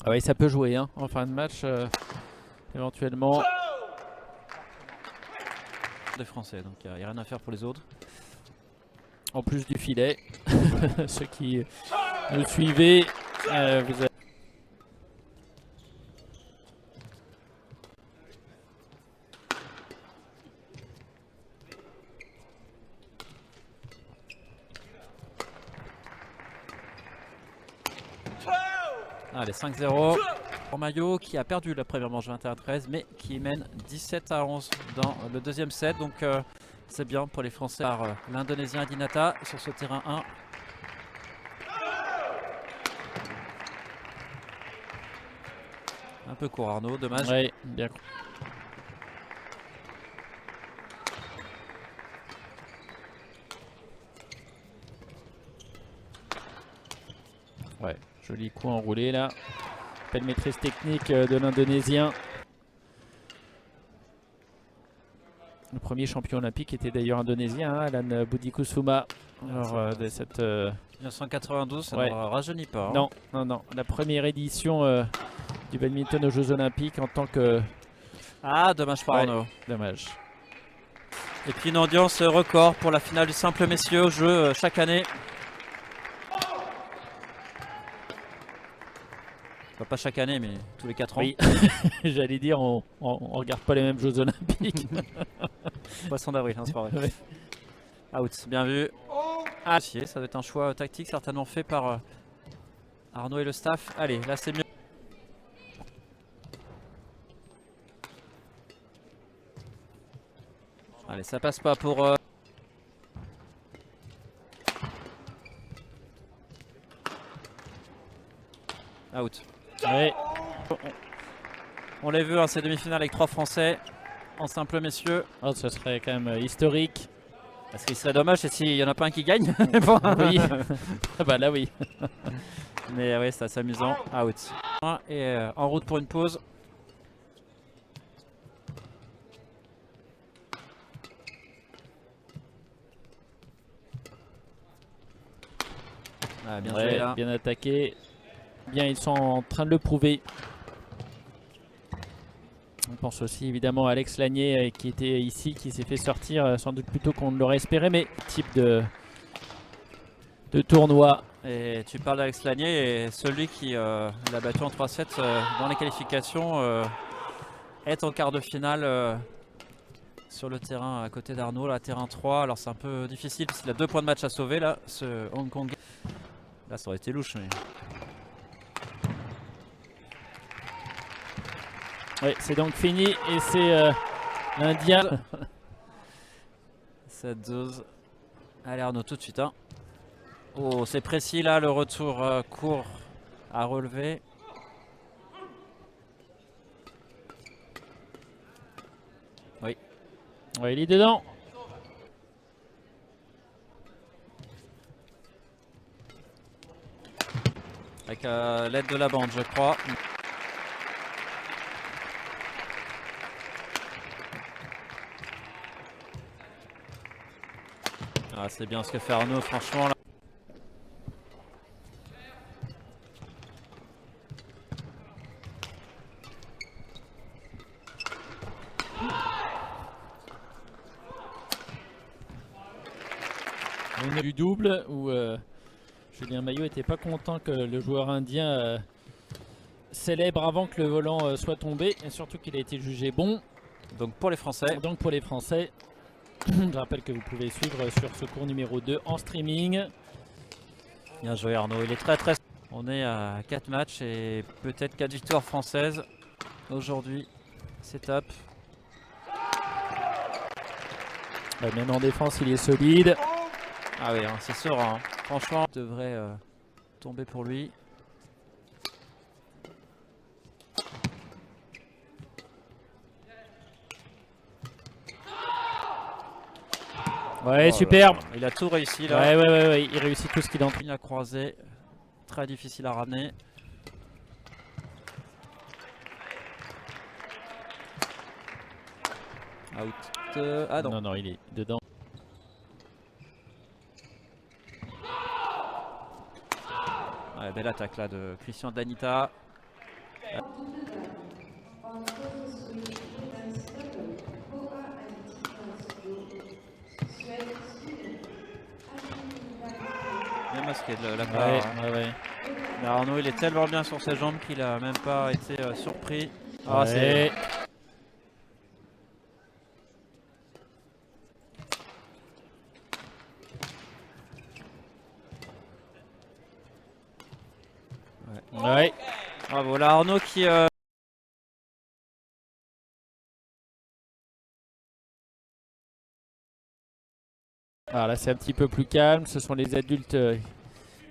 Ah ouais, ça peut jouer hein, en fin de match, éventuellement. Des Français, donc il n'y a rien à faire pour les autres. En plus du filet, ceux qui nous suivez, vous avez... Allez, 5-0 pour Maillot qui a perdu la première manche 21-13 mais qui mène 17-11 dans le deuxième set. Donc c'est bien pour les Français par l'Indonésien Adinata sur ce terrain 1. Un peu court Arnaud, dommage. Ouais, bien. Ouais, joli coup enroulé là. Belle maîtrise technique de l'Indonésien. Le premier champion olympique était d'ailleurs indonésien, hein, Alan Budi Kusuma. Alors, de cette 1992, ça ouais. ne rajeunit pas. Hein. Non, non, non. La première édition du badminton aux Jeux Olympiques en tant que... Ah, dommage pour Arnaud. Dommage. Et puis une ambiance record pour la finale du simple messieurs au jeu chaque année. Enfin, pas chaque année, mais tous les 4 ans. Oui, j'allais dire, on regarde pas les mêmes Jeux Olympiques. Poisson d'avril, hein, c'est pas vrai. Ouais. Out, bien vu. Ah, ça doit être un choix tactique certainement fait par Arnaud et le staff. Allez, là c'est mieux. Allez, ça passe pas pour... Out. Ouais. On l'a vu, hein, ces demi-finales avec 3 Français en simple messieurs. Oh, ça serait quand même historique. Ce qui serait dommage, c'est s'il n'y en a pas un qui gagne. Oui. Ah bah là oui. Mais oui, c'est assez amusant. Out. Et en route pour une pause. Ah, bien joué là. Bien attaqué. Bien, ils sont en train de le prouver. On pense aussi évidemment à Alex Lanier qui était ici, qui s'est fait sortir sans doute plus tôt qu'on ne l'aurait espéré, mais type de tournoi. Et tu parles d'Alex Lanier et celui qui l'a battu en 3-7 dans les qualifications est en quart de finale sur le terrain à côté d'Arnaud, là terrain 3. Alors c'est un peu difficile parce qu'il a 2 points de match à sauver là, ce Hong Kong. Là ça aurait été louche mais... Oui, c'est donc fini et c'est l'Indien. 7-12. Allez Arnaud tout de suite. Hein. Oh c'est précis là, le retour court à relever. Oui. Ouais, il est dedans. Avec l'aide de la bande je crois. Ah, c'est bien ce que fait Arnaud, franchement. Là. On a eu du double où Julien Maillot n'était pas content que le joueur indien célèbre avant que le volant soit tombé. Et surtout qu'il a été jugé bon. Donc pour les Français. Donc pour les Français. Je rappelle que vous pouvez suivre sur ce cours numéro 2 en streaming. Bien joué Arnaud, il est très très... On est à 4 matchs et peut-être 4 victoires françaises aujourd'hui. C'est top. Même en défense il est solide. Ah oui, hein, c'est serein. Hein. Franchement, il devrait tomber pour lui. Ouais, oh superbe. Il a tout réussi là. Ouais, il réussit tout ce qu'il entre. Il a croisé. Très difficile à ramener. Out. Ah non. Non, il est dedans. Ouais, belle attaque là de Christian Danita. Bien masqué de la part. Ouais. Mais Arnaud, il est tellement bien sur ses jambes qu'il a même pas été surpris. Ah, Ouais. c'est... Ouais. Bravo, là Arnaud qui... Alors là c'est un petit peu plus calme, ce sont les adultes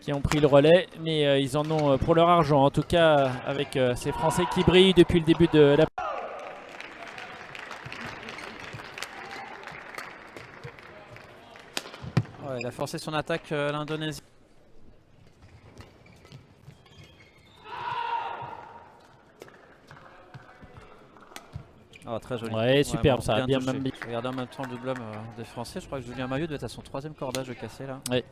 qui ont pris le relais, mais ils en ont pour leur argent, en tout cas avec ces Français qui brillent depuis le début de la... Ouais, il a forcé son attaque l'Indonésie. Oh, très joli. Ouais, superbe, ça a bien touché. même mis. Regardez en même temps le double homme des Français. Je crois que Julien Maillot doit être à son 3e cordage cassé là. Ouais.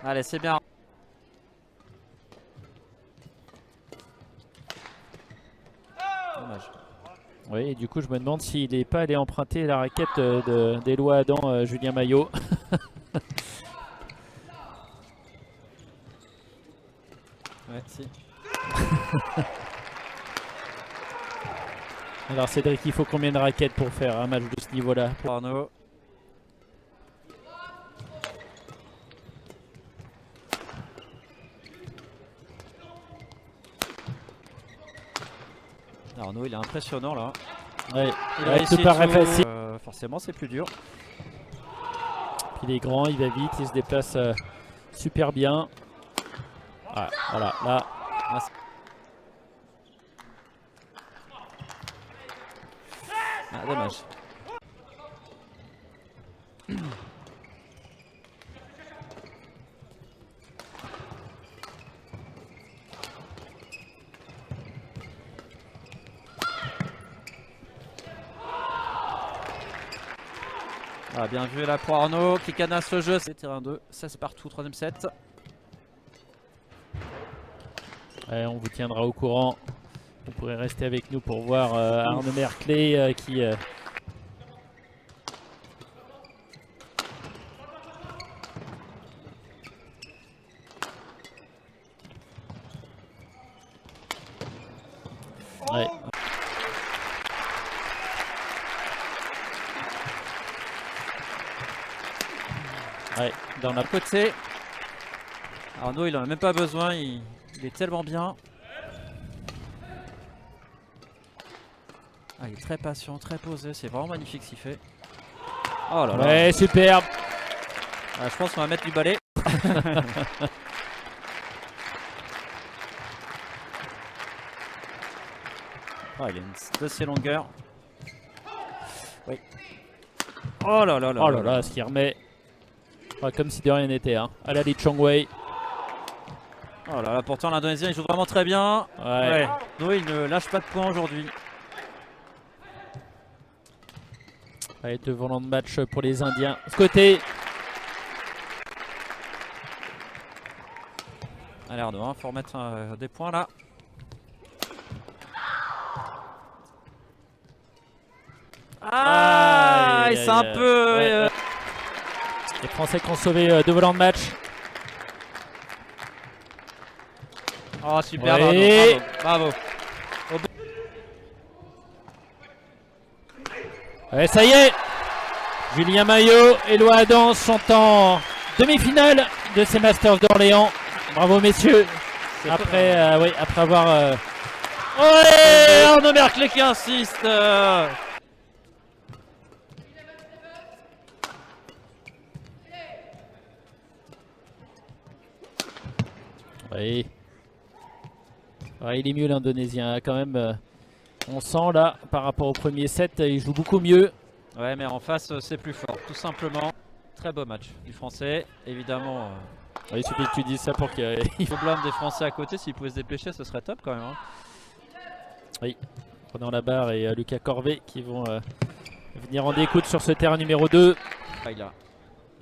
Allez, c'est bien. Dommage. Oui, et du coup je me demande s'il n'est pas allé emprunter la raquette d'Éloi Adam, Julien Maillot. Ouais, si. Alors Cédric, il faut combien de raquettes pour faire un match de ce niveau-là? Arnaud. Arnaud, il est impressionnant là. Ouais, Il a ouais, réussi tout paraît tout. facile. Forcément, c'est plus dur. Puis il est grand, il va vite, il se déplace super bien. Ah, voilà, là. Ah, dommage. Ah, bien vu là pour Arnaud qui canasse le jeu. C'est terrain 2, 16 partout, 3ème set. Ouais, on vous tiendra au courant. Vous pourrez rester avec nous pour voir Arnaud Merclé qui... Ouais. Ouais, dans la Côté. Arnaud, il en a même pas besoin, il est tellement bien. Ah, il est très patient, très posé, c'est vraiment magnifique ce qu'il fait. Oh là là. Ouais, superbe. Ah, je pense qu'on va mettre du balai. Ah, il a une dossier longueur. Oui. Oh là là là. Oh là là, ce qui remet. Ouais, comme si de rien n'était. Hein. À la Lee Chong Wei. Oh là là, pourtant l'Indonésien il joue vraiment très bien. Ouais. Nous, il ne lâche pas de points aujourd'hui. Allez, deux volants de match pour les Indiens. Ce côté. Allez Arnaud, hein, faut remettre des points là. Ah, c'est un peu... ouais. Les Français qui ont sauvé deux volants de match. Oh super, ouais. Bravo. Ouais, ça y est. Julien Maillot et Éloi Adam sont en demi-finale de ces Masters d'Orléans. Bravo messieurs. Après avoir... Ouais, Arnaud Merclé qui insiste. Oui. Ouais, il est mieux l'Indonésien quand même. On sent là par rapport au premier set, il joue beaucoup mieux. Ouais, mais en face c'est plus fort, tout simplement. Très beau match du Français, évidemment. Ouais, il suffit que tu dises ça pour qu'il faut blâmer des Français à côté, s'ils pouvaient se dépêcher, ce serait top quand même. Hein. Oui, Renan Labarre et Lucas Corvet qui vont venir en découdre sur ce terrain numéro 2. Ah, il a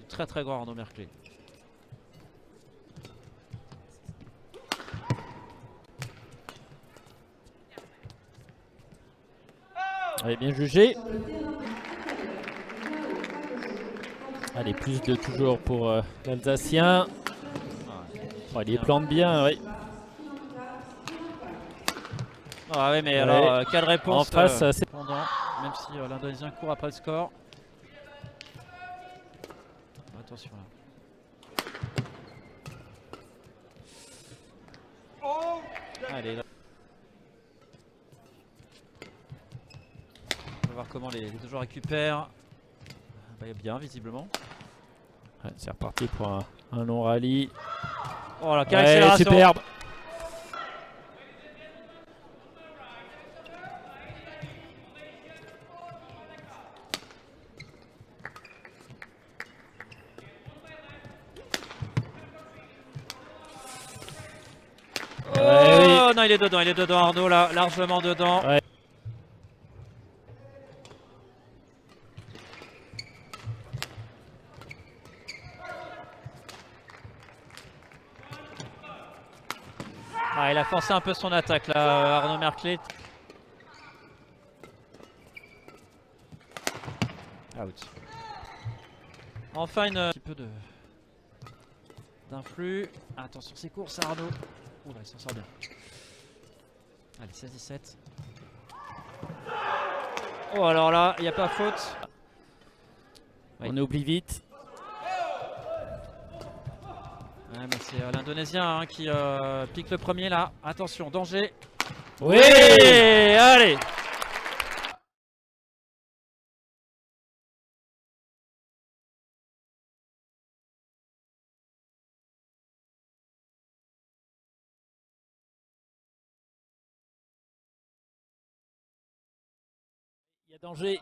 très très grand Arnaud Merclé. Allez, bien jugé. Allez, plus de toujours pour l'Alsacien. Oh, il les plante bien, oui. Ah ouais, mais Ouais. alors, quelle réponse en face, c'est pendant, même si l'Indonésien court après le score. Attention là. Allez, là. On va voir comment les deux joueurs récupèrent. Bah, bien, visiblement. ouais, c'est reparti pour un long rallye. Oh là, quelle Ouais, accélération! superbe. Oh non, il est dedans Arnaud là, largement dedans. Ouais. Ah, il a forcé un peu son attaque là, Arnaud Merclé. Out. Enfin un petit peu d'influx. Attention ses courses Arnaud. Oula, il s'en sort bien. Allez, 16-17. Oh alors là, il n'y a pas faute. Oui. On oublie vite. Ouais, c'est l'Indonésien qui pique le premier là. Attention, danger. Oui, allez. il y a danger.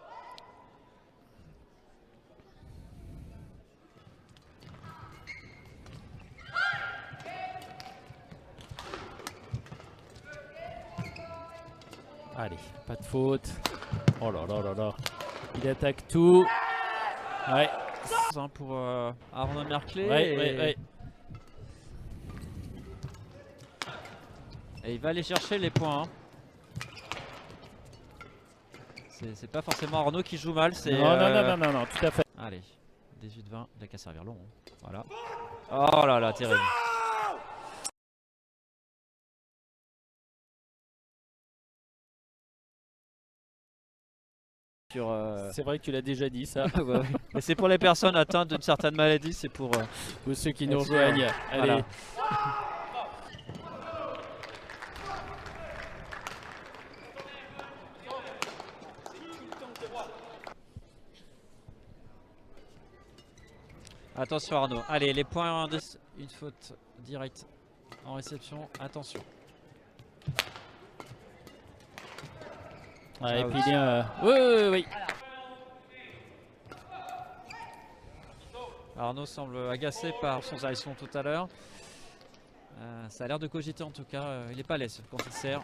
Allez, pas de faute. Oh là là là là. Il attaque tout. Ouais. Pour Arnaud Merclé. Ouais. Et il va aller chercher les points. Hein. C'est pas forcément Arnaud qui joue mal. Non, tout à fait. Allez, 18-20, il a qu'à servir long. Hein. Voilà. Oh là là, terrible. C'est vrai que tu l'as déjà dit ça. Ouais. Mais c'est pour les personnes atteintes d'une certaine maladie, c'est pour Ou ceux qui nous rejoignent. Allez. Voilà. Attention Arnaud. Allez, les points, une faute directe en réception. Attention. Ouais, et puis bien. Oui. Arnaud semble agacé par son Zaïson tout à l'heure. Ça a l'air de cogiter en tout cas. Il est pas laisse quand il sert.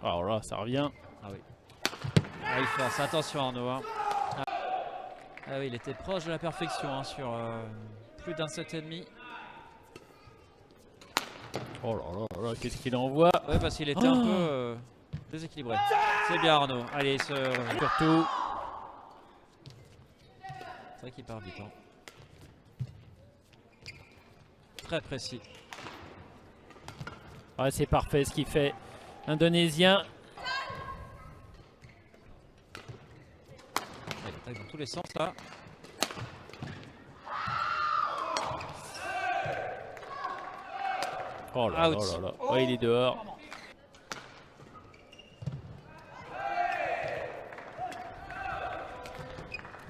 Alors là, ça revient. Ah oui. Ah, il force. Attention Arnaud. Hein. Ah oui, il était proche de la perfection hein, sur plus d'un set et demi. Oh là là, qu'est-ce qu'il envoie? Ouais, parce qu'il était un peu déséquilibré. C'est bien Arnaud. Allez, surtout. C'est vrai qu'il part vite. Hein. Très précis. Ouais, c'est parfait ce qu'il fait. L'Indonésien. Il attaque dans tous les sens là. Oh là là. Ouais, il est dehors.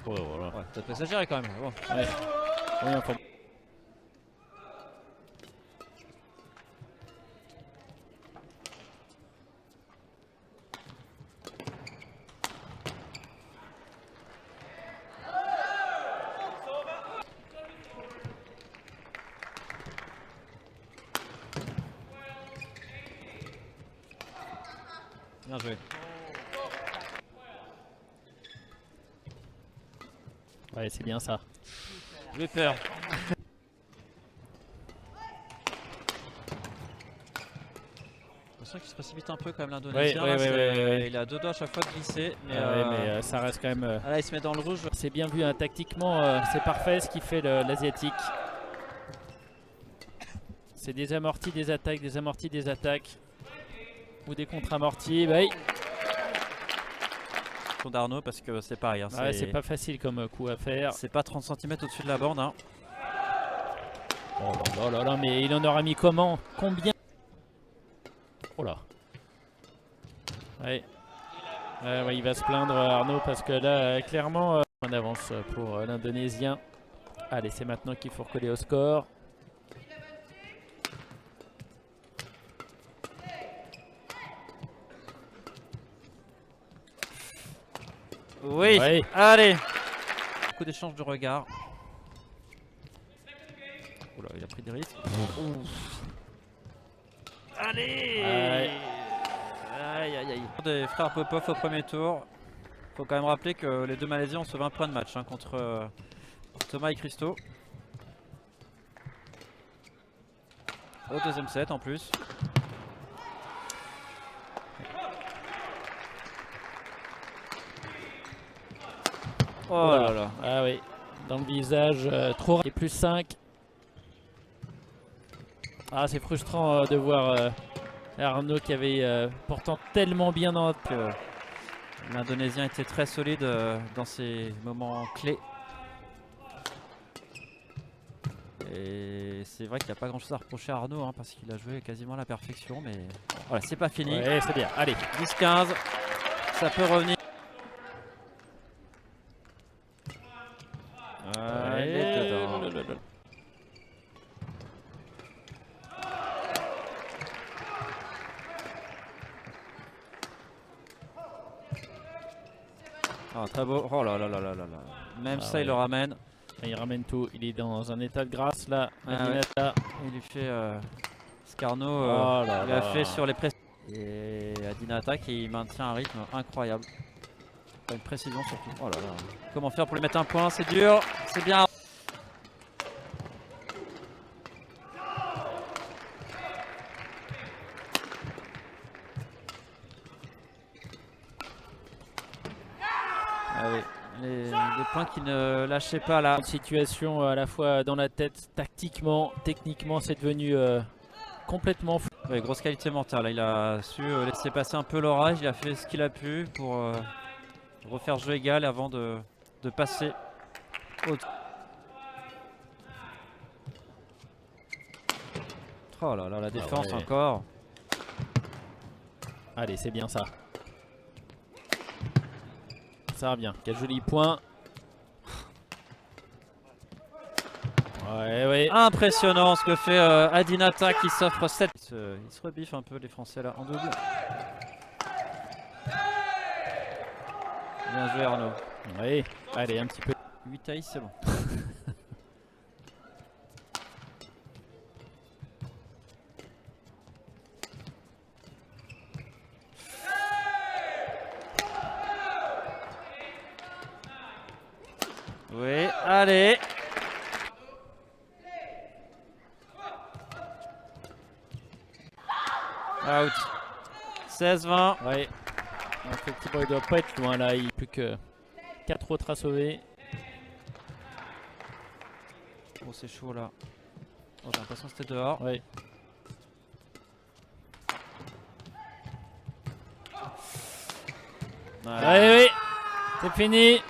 Ouais, voilà. Ouais, ça peut s'agir quand même. Bon. Ouais. Oui, enfin. Bien joué. Ouais, c'est bien ça. J'ai peur. l'impression qu'il se précipite un peu quand même l'Indonésien. Il a deux doigts à chaque fois de glisser. Mais, ça reste quand même. Là il se met dans le rouge. C'est bien vu, hein, tactiquement, c'est parfait ce qu'il fait l'Asiatique. C'est des amortis, des attaques, des amortis, des attaques. Ou des contre-amortis. Oui. D'Arnaud parce que c'est pareil. Hein, ouais, c'est pas facile comme coup à faire. C'est pas 30 cm au-dessus de la bande. Hein. Oh là là, mais il en aura mis comment? Combien? Oh là. Ouais. Ouais, il va se plaindre Arnaud parce que là, clairement, on avance pour l'Indonésien. Allez, c'est maintenant qu'il faut recoller au score. Oui, ouais. Allez. Beaucoup d'échanges de regards. Oh là, il a pris des risques. Allez. Aïe aïe aïe. Des frères Popov au premier tour. Faut quand même rappeler que les deux Malaisiens ont sauvé un point de match hein, contre Thomas et Christo. Au deuxième set en plus. Oh là là. Ah oui, dans le visage, trop. Et plus 5. Ah, c'est frustrant de voir Arnaud qui avait pourtant tellement bien dans notre... L'Indonésien était très solide dans ses moments clés. Et c'est vrai qu'il n'y a pas grand chose à reprocher à Arnaud hein, parce qu'il a joué quasiment à la perfection. Mais voilà, c'est pas fini. Ouais, c'est bien. Allez, 10-15. Ça peut revenir. Ah, très beau. Oh là là là là là là. Même ça, il le ramène. Il ramène tout. Il est dans un état de grâce là. Il lui fait Scarno. Il a fait sur les pressions. Et Adinata qui maintient un rythme incroyable. Une précision surtout. Oh là là. Comment faire pour lui mettre un point? C'est dur. C'est bien. Les points qui ne lâchaient pas là. Une situation à la fois dans la tête, tactiquement, techniquement, c'est devenu complètement fou. Ouais, grosse qualité mentale. Il a su laisser passer un peu l'orage. Il a fait ce qu'il a pu pour refaire jeu égal avant de passer au... Oh là là, la défense encore. Allez, c'est bien ça. Ça revient. Quel joli point. Ouais. Impressionnant ce que fait Adinata qui s'offre 7. Il se rebiffe un peu les Français là en double. Bien joué Arnaud. Oui, allez un petit peu. 8 tailles c'est bon. Oui, allez. Out. 16-20. Oui. Effectivement, il doit pas être loin là. Il n'y a plus que 4 autres à sauver. Oh, c'est chaud là. Oh, j'ai l'impression que c'était dehors. Oui. Oui. C'est fini.